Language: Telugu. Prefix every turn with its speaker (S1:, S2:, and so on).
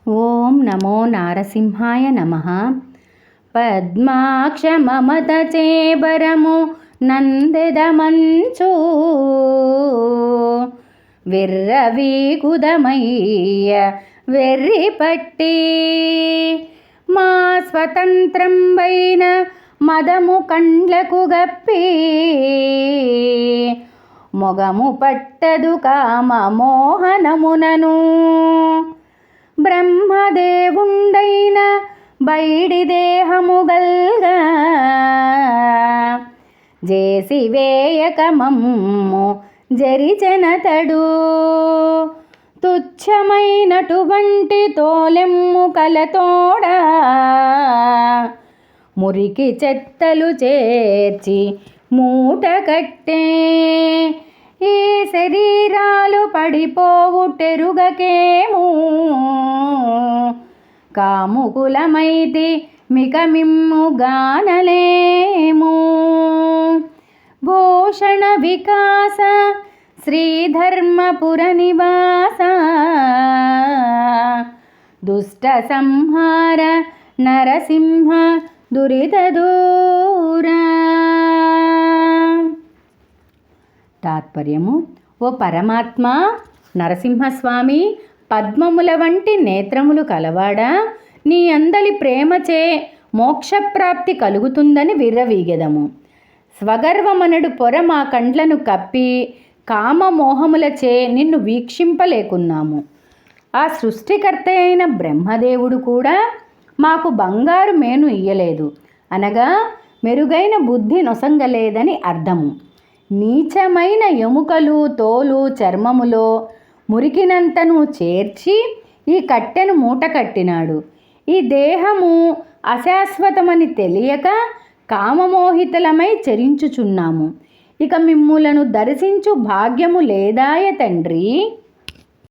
S1: ఓం నమో నారసింహాయ నమః. పద్మాక్ష మమత చేబరము నందెదమంచు విర్రవీగుదమయ్య వెర్రి పట్టి మా స్వతంత్రంబైన మదము కండ్లకు గప్పి మొగము పట్టదు కామ మోహనమునను బ్రహ్మదేవుండైన బైడి దేహము గల్గా జేసి వేయక మమ్ము జరిచెనతడు తుచ్చమైనటువంటి తోలెమ్ము కలతోడా మురికి చెత్తలు చేర్చి మూట కట్టే ఈ శరీరాలు పడిపోవుటెరుగకేమూ కాముకులమైతి మిక మిమ్ము గానలేము. భూషణ వికాస శ్రీధర్మపుర నివాస దుష్ట సంహార నరసింహ దురిత దూరా. తాత్పర్యము: ఓ పరమాత్మ, నరసింహస్వామి, పద్మముల వంటి నేత్రములు కలవాడా, నీ అందలి ప్రేమచే మోక్షప్రాప్తి కలుగుతుందని విర్రవీగెదము. స్వగర్వమనడు పొర మా కండ్లను కప్పి కామమోహములచే నిన్ను వీక్షింపలేకున్నాము. ఆ సృష్టికర్త అయిన బ్రహ్మదేవుడు కూడా మాకు బంగారు మేను ఇయ్యలేదు అనగా మెరుగైన బుద్ధి నొసంగలేదని అర్థము. నీచమైన ఎముకలు, తోలు, చర్మములో మురికినంతను చేర్చి ఈ కట్టెను మూట కట్టినాడు. ఈ దేహము అశాశ్వతమని తెలియక కామమోహితలమై చరించుచున్నాము. ఇక మిమ్ములను దర్శించు భాగ్యము లేదాయ తండ్రి.